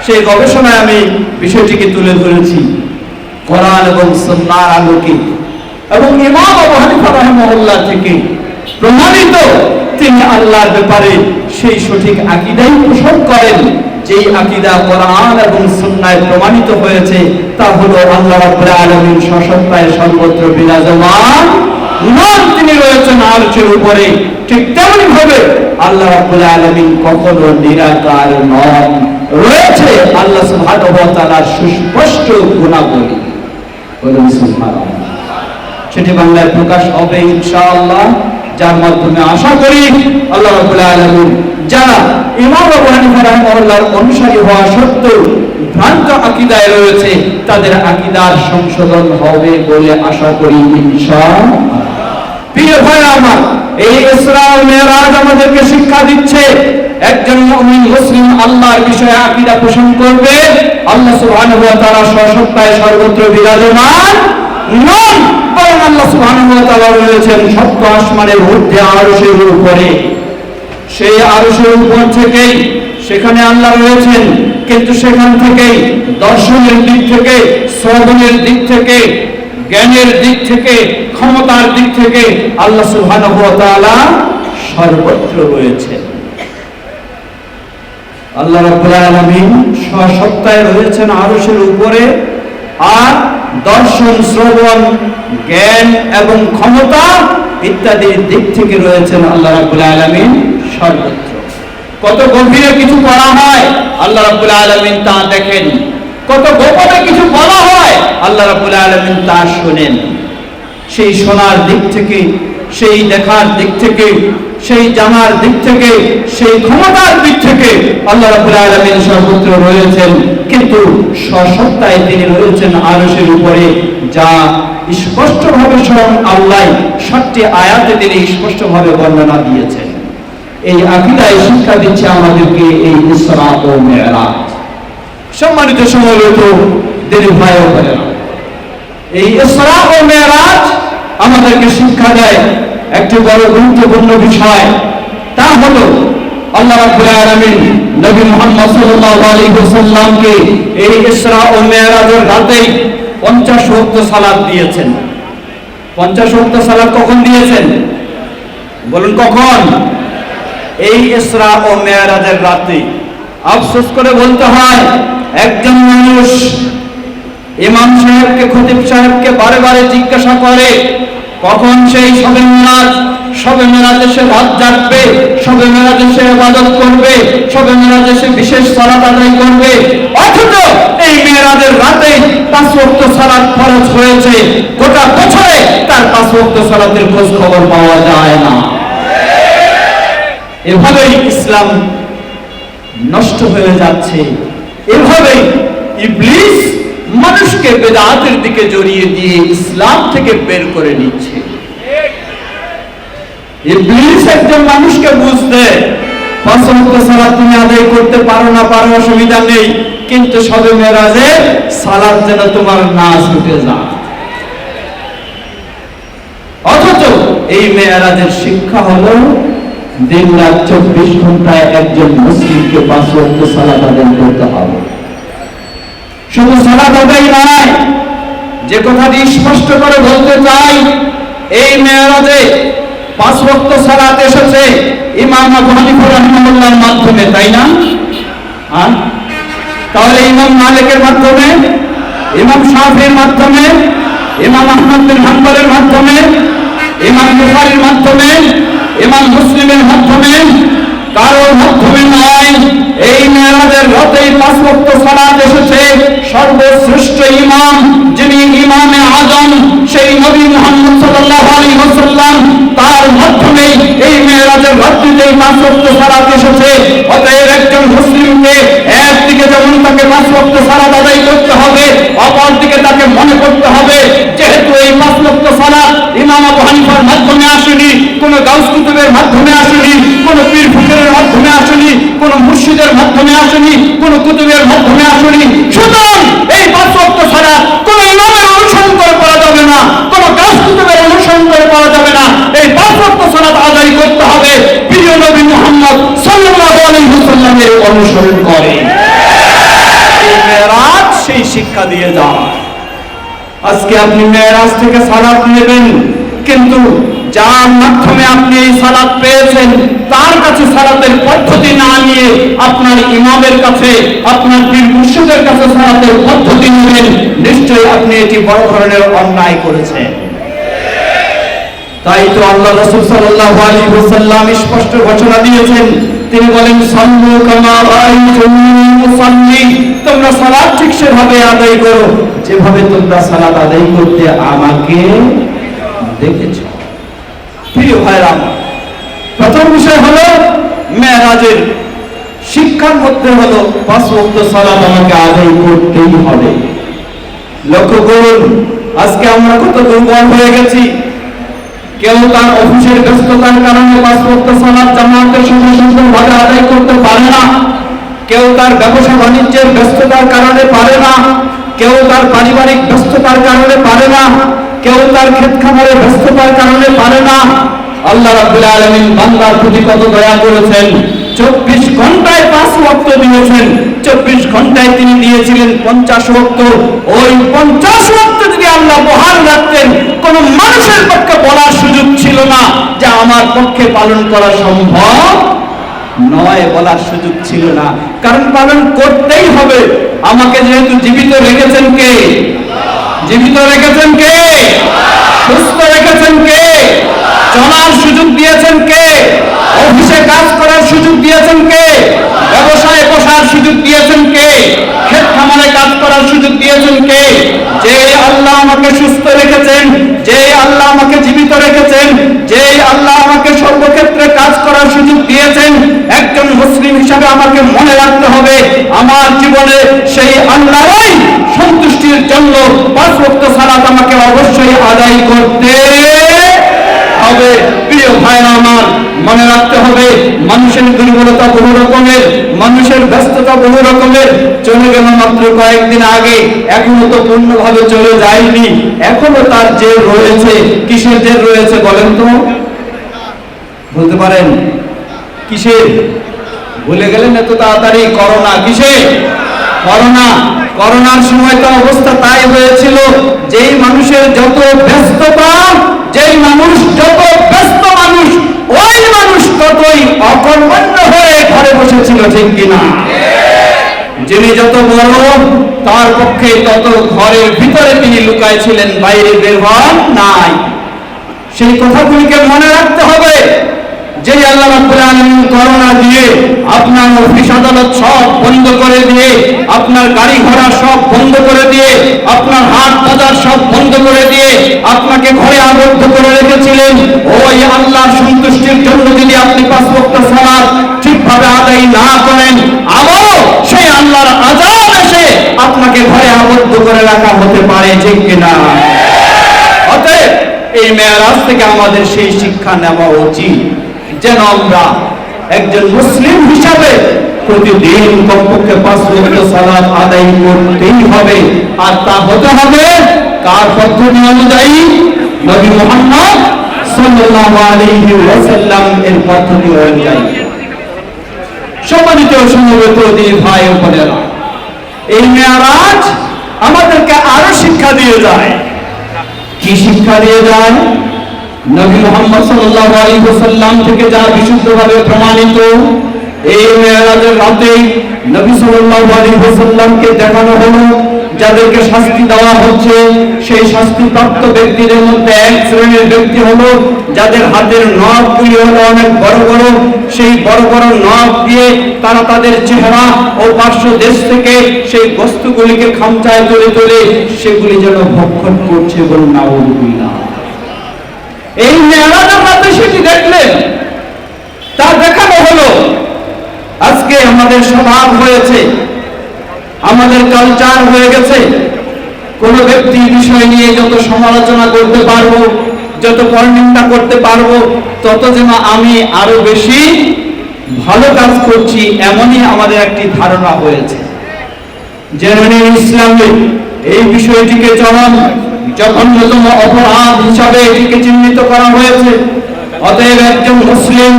সেই গবেষণায় আমি বিষয়টিকে তুলে ধরেছি কোরআন এবং সুন্নাহর আলোকে, এবং ইমাম আবু হানিফা রাহিমাহুল্লাহ থেকে প্রমাণিত তিনি আল্লাহর ব্যাপারে সেই সঠিক আকীদাই পোষণ করেন, যেই আকীদা কোরআন এবং সুন্নাহয় প্রমাণিত হয়েছে, তা হলো আল্লাহ রাব্বুল আলামিন সসত্তায় সর্বত্র বিরাজমান নন, তিনি রয়েছেন আরশের উপরে। ঠিক তেমনি ভাবে আল্লাহ রাব্বুল আলামিন কখনো নিরাকার নন, রয়েছে আল্লাহ সুবহানাহু ওয়া তাআলার সুস্পষ্ট গুণাবলী। বলুন সুবহানাল্লাহ। সেটি বাংলায় প্রকাশ হবে ইনশাআল্লাহ, যার মাধ্যমে আশা করি আল্লাহ রাব্বুল আলামিন যারা ইমাম আবু হানিফা রাহিমাহুল্লাহর অনুসারী হওয়া সত্ত্বেও ভ্রান্ত আকীদায় রয়েছে, তাদের আকীদার সংশোধন হবে বলে আশা করি ইনশাআল্লাহ। প্রিয় ভাই আমার, এই ইসরা ও মিরাজ আমাদেরকে শিক্ষা দিচ্ছে, একজন মুমিন মুসলিম আল্লাহর বিষয়ে আকীদা পোষণ করবে, আল্লাহ সুবহানাহু ওয়া তাআলা সসত্তায় সর্বত্র বিরাজমান নন, বরং আল্লাহ সুবহানাহু ওয়া তাআলা রয়েছেন সপ্ত আসমানের ঊর্ধ্বে আরশের উপরে। সেই আরশের উপর থেকেই সেখানে আল্লাহ রয়েছেন, কিন্তু সেখান থেকেই দর্শনের দিক থেকে, শ্রবণের দিক থেকে, জ্ঞানের দিক থেকে, ক্ষমতার দিক থেকে আল্লাহ সুবহানাহু ওয়া তাআলা সর্বত্র রয়েছেন। আল্লাহ রাব্বুল আলামিন সসত্তায় রয়েছেন আরশের উপরে, আর দর্শন, শ্রবণ, জ্ঞান এবং ক্ষমতা ইত্যাদির দিক থেকে রয়েছেন আল্লাহ রাব্বুল আলামিন সর্বত্র। কত গভীরে কিছু পড়া হয় আল্লাহ রাব্বুল আলামিন তা দেখেন, কত গোপনে কিছু বলা হয় আল্লাহ রাব্বুল আলামিন তা শোনেন। সেই শোনার দিক থেকে, সেই দেখার দিক থেকে, সেই জানার দিক থেকে, সেই ক্ষমতার দিক থেকে আল্লাহ রাব্বুল আলামিন সর্বত্র রয়েছেন, কিন্তু সসত্তায় তিনি রয়েছেন আরশের উপরে, যা স্পষ্টভাবে স্বয়ং আল্লাহ 7টি আয়াতে তিনি স্পষ্টভাবে বর্ণনা দিয়েছেন। এই আকীদায় শিক্ষা দিচ্ছে আমাদেরকে এই ইসরা ও মিরাজ। সম্মানিত সমবেত দিনী ভাই ও বোনেরা, এই ইসরা ও মিরাজ আমাদেরকে শিক্ষা দেয় একটি বড় গুরুত্বপূর্ণ বিষয়। তা হলো আল্লাহ রাব্বুল আলামিন নবী মুহাম্মদ সাল্লাল্লাহু আলাইহি ওয়াসাল্লামকে এই ইসরা ও মিরাজের রাতে 50 ওয়াক্ত সালাত দিয়েছেন। 50 ওয়াক্ত সালাত কখন দিয়েছেন বলুন? কখন? এই ইসরা ও মিরাজের রাতে। আফসোস করে বলতে হয়, একজন মানুষ ইমাম সাহেবকে, খতিব সাহেবকে বারে বারে জিজ্ঞাসা করে কখন সেই শবে মেরাজে সে রাত জাগবে, শবে মেরাজে সে ইবাদত করবে, শবে মেরাজে সে বিশেষ সালাত আদায় করবে, অথচ এই মেরাজের রাতে 5 ওয়াক্ত সালাত ফরজ হয়েছে। গোটা বছরে তার 5 ওয়াক্ত সালাতের খোঁজ খবর পাওয়া যায় না। এভাবেই ইসলাম নষ্ট হয়ে যাচ্ছে। এভাবেই ইবলিস মানুষকে বেদাতের দিকে জড়িয়ে দিয়ে ইসলাম থেকে বের করে নিচ্ছে। ইবলিস একজন মানুষকে বুঝতে, 5 ওয়াক্ত সালাত তুমি আদায় করতে পারো না পারো অসুবিধা নেই, কিন্তু শবে মেরাজে সালাত যেন তোমার না ছুটে যায়। অথচ এই মেরাজের শিক্ষা হলো দিন রাত 24 ঘন্টায় একজন মুসলিমকে 5 ওয়াক্ত সালাত আদায় করতে হবে। শুধু সালাত আদায় নয়, যে কথাটি স্পষ্ট করে বলতে চাই, এই মেরাজে 5 ওয়াক্ত সালাত এসেছে ইমাম আবু হানিফা রাহিমাহুল্লাহর মাধ্যমে, তাই না? তাহলে ইমাম মালিকের মাধ্যমে, ইমাম শাফিঈর মাধ্যমে, ইমাম আহমদ বিন হাম্বলের মাধ্যমে, ইমাম বুখারীর মাধ্যমে, ইমাম মুসলিমের মাধ্যমে, কারোর মাধ্যমে নয়। এই মেরাজের রাতেই 5 ওয়াক্ত সালাত এসেছে সর্বশ্রেষ্ঠ ইমাম, যিনি ইমামে আজম, সেই নবী মুহাম্মদ সাল্লাল্লাহু আলাইহি ওয়াসাল্লাম, তার মাধ্যমে এই মেরাজের রাতেই 5 ওয়াক্ত সালাত এসেছে। অতএব একজন মুসলিমকে একদিকে যেমন তাকে 5 ওয়াক্ত সালাত আদায় করতে হবে, অপরদিকে তাকে মনে করতে হবে যেহেতু এই 5 ওয়াক্ত সালাত ইমাম আবু হানিফার মাধ্যমে আসেনি, কোন গাউস কুতুবের মাধ্যমে আসেনি, কোন পীর ফকিরের মাধ্যমে আসেনি, কোন মুর্শিদের মাধ্যমে আসেনি, কোন কুতুবের মাধ্যমে আসেনি, সুতরাং এই 5 ওয়াক্ত সালাত কোন ইমামের অনুসরণ করে করা যাবে না, কোন গাউস কুতুবের অনুসরণ করে করা যাবে না। এই 5 ওয়াক্ত সালাত আদায় করতে হবে প্রিয় নবী মুহাম্মদ সাল্লাল্লাহু আলাইহি ওয়াসাল্লামের অনুসরণ করে। এই মেরাজ সেই শিক্ষা দিয়ে যায়। আজকে আপনি মেরাজ থেকে সালাত নেবেন, কিন্তু যার মাধ্যমে আপনি এই সালাত পেয়েছেন তার কাছে সালাতের পদ্ধতি না নিয়ে আপনার ইমামের কাছে, আপনার পীর মুর্শিদের কাছে সালাতের পদ্ধতি নেবেন, নিশ্চয়ই আপনি এটি বড় ধরনের অন্যায় করেছেন। তাই তো আল্লাহ রাসূল সাল্লাল্লাহু আলাইহি ওয়াসাল্লাম স্পষ্ট ঘোষণা দিয়েছেন, তিনি বলেন সাল্লু কামা রাআইতুমুনি মুসাল্লি, তোমরা সালাত ঠিক সেভাবে আদায় করো যেভাবে তোমরা সালাত আদায় করতে আমাকে দেখেছো। প্রিয় ভাইরা, প্রথম বিষয় হলো মেরাজের শিক্ষার মধ্যে হলো 5 ওয়াক্ত সালাত আমাকে আদায় করতেই হবে। লক্ষ্য করুন আজকে আমরা কত দুর্বল হয়ে গেছি। কেউ তার অফিসের ব্যস্ততার কারণে 5 ওয়াক্ত সালাত জামাতের সাথে সুন্দরভাবে আদায় করতে পারে না, কেউ তার ব্যবসা বাণিজ্যের ব্যস্ততার কারণে পারে না, কেউ তার পারিবারিক ব্যস্ততার কারণে পারে না, কেউ তার ক্ষেত খামারের ব্যস্ততার কারণে পারে না। আল্লাহ রাব্বুল আলামিন বান্দার প্রতি কত দয়া করেছেন, 24 ঘন্টায় 5 ওয়াক্ত দিয়েছেন, 24 ঘন্টায় তিনি দিয়েছিলেন 50 ওয়াক্ত। ওই 50 ওয়াক্ত যদি আল্লাহ বহাল রাখতেন, কোন মানুষের পক্ষে বলার সুযোগ ছিল না যে আমার পক্ষে পালন করা সম্ভব নয়, বলার সুযোগ ছিল না, কারণ পালন করতেই হবে। আমাকে যেহেতু জীবিত রেখেছেন কে? জীবিত রেখেছেন কে? সুস্থ রেখেছেন কে? চলার সুযোগ দিয়েছেন কে? অফিসে কাজ করার সুযোগ দিয়েছেন কে? ব্যবসায় বসার সুযোগ দিয়েছেন কে? ক্ষেত খামারে কাজ করার সুযোগ দিয়েছেন কে? যে আল্লাহ আমাকে সুস্থ রেখেছেন, যে আল্লাহ আমাকে জীবিত রেখেছেন, যে আল্লাহ আমাকে সর্বক্ষেত্রে কাজ করার সুযোগ দিয়েছেন। একজন মুসলিম হিসাবে আমাকে মনে রাখতে হবে, আমার জীবনে সেই আল্লাহরই সন্তুষ্টির জন্য 5 ওয়াক্ত সালাত আমাকে অবশ্যই আদায় করতে হবে। প্রিয় ভাইরা আমার, মনে রাখতে হবে মানুষের দুর্বলতা বহু রকমের, মানুষের ব্যস্ততা বহু রকমের। চলে গেল মাত্র কয়েকদিন আগে, এখনো তো পূর্ণভাবে চলে যায়নি, এখনো তার জের রয়েছে। কিসের জের রয়েছে বলেন তো? বলতে পারেন কিসের? ভুলে গেলেন এত তাড়াতাড়ি? করোনা। কিসে? করোনা। করোনার সময় তো অবস্থা তাই হয়েছিল, যেই মানুষের যত ব্যস্ততা, যেই মানুষ যত ব্যস্ত মানুষ, ওই মানুষ ততই অকর্মণ্য হয়ে ঘরে বসেছিল, ঠিক কিনা? যিনি যত বড়, তার পক্ষে তত ঘরের ভিতরে তিনি লুকায় ছিলেন, বাইরে বের হন নাই। সেই কথাগুলিকে মনে রাখতে হবে। যে আল্লাহ রাব্বুল আলামিন করোনা দিয়ে আপনার অফিস আদালত সব বন্ধ করে দিয়ে, আপনার গাড়ি ঘোড়া সব বন্ধ করে দিয়ে, আপনার হাট বাজার সব বন্ধ করে দিয়ে আপনাকে ঘরে আবদ্ধ করে রেখেছিলেন, ওই আল্লাহর সন্তুষ্টির জন্য যদি আপনি 5 ওয়াক্ত সালাত ঠিকভাবে আদায় না করেন, আবারও সেই আল্লাহর আযাব এসে আপনাকে ঘরে আবদ্ধ করে রাখা হতে পারে, ঠিক কিনা? অতএব এই মেরাজ থেকে আমাদের সেই শিক্ষা নেওয়া উচিত, যেন আমরা একজন মুসলিম হিসাবে প্রতিদিন কমপক্ষে 5 ওয়াক্ত সালাত আদায় করতেই হবে। আর তা হতে হবে কার পদ্ধতি অনুযায়ী? নবী মুহাম্মদ সাল্লাল্লাহু আলাইহি ওয়াসাল্লাম এর পদ্ধতি অনুযায়ী। সম্মানিত সমবেত দিনী ভাই ও বোনেরা, এই মেরাজ আমাদেরকে আরো শিক্ষা দিয়ে যায়। কি শিক্ষা দিয়ে যায়? নবী মুহাম্মদ সাল্লাল্লাহু আলাইহি ওয়াসাল্লাম থেকে যা বিশুদ্ধভাবে প্রমাণিত, এই মেরাজের রাতে নবী সাল্লাল্লাহু আলাইহি ওয়াসাল্লামকে দেখানো হলো যাদেরকে শাস্তি দেওয়া হচ্ছে, সেই শাস্তিপ্রাপ্ত ব্যক্তিদের মধ্যে এক শ্রেণীর ব্যক্তি হলো যাদের হাতের নখগুলি হলো অনেক বড় বড়। সেই বড় বড় নখ দিয়ে তারা তাদের চেহারা ও পার্শ্ব দেশ থেকে সেই বস্তুগুলিকে খামচায় তুলে তুলে সেগুলি যেন ভক্ষণ করছে, বলুন নাউযুবিল্লাহ। এই মেরাজের রাতে সেটি দেখলেন, তা দেখানো হলো। আজকে আমাদের স্বভাব হয়েছে, আমাদের কালচার হয়ে গেছে, কোন ব্যক্তি বিষয় নিয়ে যত সমালোচনা করতে পারবো, যত পরনিন্দা করতে পারবো, তত যেন আমি আরো বেশি ভালো কাজ করছি, এমনই আমাদের একটি ধারণা হয়েছে। যেন ইসলামে এই বিষয়টিকে চরম জঘন্যতম অপরাধ হিসাবে এটিকে চিহ্নিত করা হয়েছে। অতএব একজন মুসলিম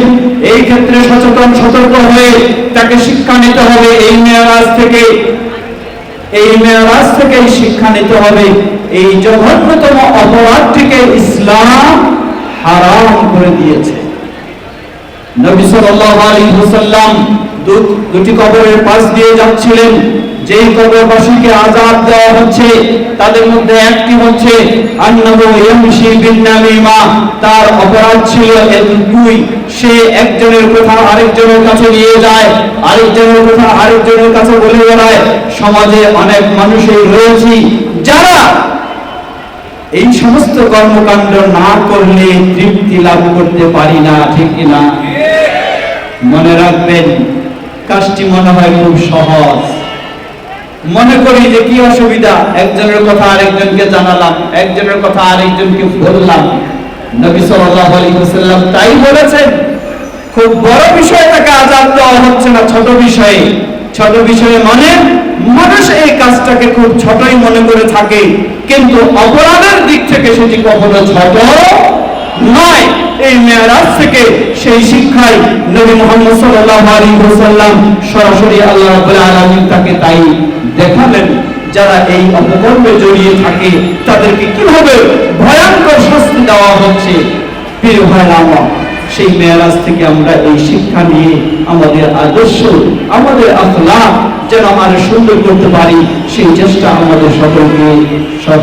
এই ক্ষেত্রে সচেতন, সতর্ক হয়ে তাকে শিক্ষা নিতে হবে। এই মেরাজ থেকে, এই মেরাজ থেকে শিক্ষা নিতে হবে এই জঘন্যতম অপরাধটিকে ইসলাম হারাম করে দিয়েছে। নবী সাল্লাল্লাহু আলাইহি ওয়াসাল্লাম দুটি কবরের পাশ দিয়ে যাচ্ছিলেন। যেই কবরবাসীকে আযাব দেওয়া হচ্ছে তাদের মধ্যে একটি হচ্ছে আন্নাহু ইয়ামশি বিন নামিমা। তার অপরাধ ছিল এতটুকুই, সে একজনের কথা আরেকজনের কাছে নিয়ে যায়, আরেকজনের কথা আরেকজনের কাছে বলে বেড়ায়। সমাজে অনেক মানুষই রয়েছে যারা এই সমস্ত কর্মকাণ্ড না করলে তৃপ্তি লাভ করতে পারি না, ঠিক কিনা? মনে রাখবেন, কাজটি মনে হয় খুব সহজ, মনে করি যে কি অসুবিধা, একজনের কথা আরেকজনকে জানালাম, একজনের কথা আরেকজনকে বললাম। নবী সাল্লাল্লাহু আলাইহি ওয়াসাল্লাম তাই বলেছেন, খুব বড় বিষয় তাকে আযাব দেওয়া হচ্ছে না, ছোট বিষয়ে। ছোট বিষয়ে মানে মানুষ এই কাজটাকে খুব ছোটই মনে করে থাকে, কিন্তু অপরাধের দিক থেকে সেটি কখনো ছোট নয়। এই মেরাজ থেকে সেই শিক্ষাই নবী মুহাম্মদ সাল্লাল্লাহু আলাইহি ওয়াসাল্লাম সরাসরি আল্লাহ রাব্বুল আলামিন তাকে তাই দেখালেন। যারা এই অপকর্মে জড়িয়ে থাকে তাদেরকে কিভাবে ভয়ঙ্কর শাস্তি দেওয়া হচ্ছে। প্রিয় ভাইরা আমার, সেই মেরাজ থেকে আমরা এই শিক্ষা নিয়ে আমাদের আদর্শ, আমাদের আখলাক যেন আরো সুন্দর করতে পারি, সেই চেষ্টা আমাদের সকলকে সব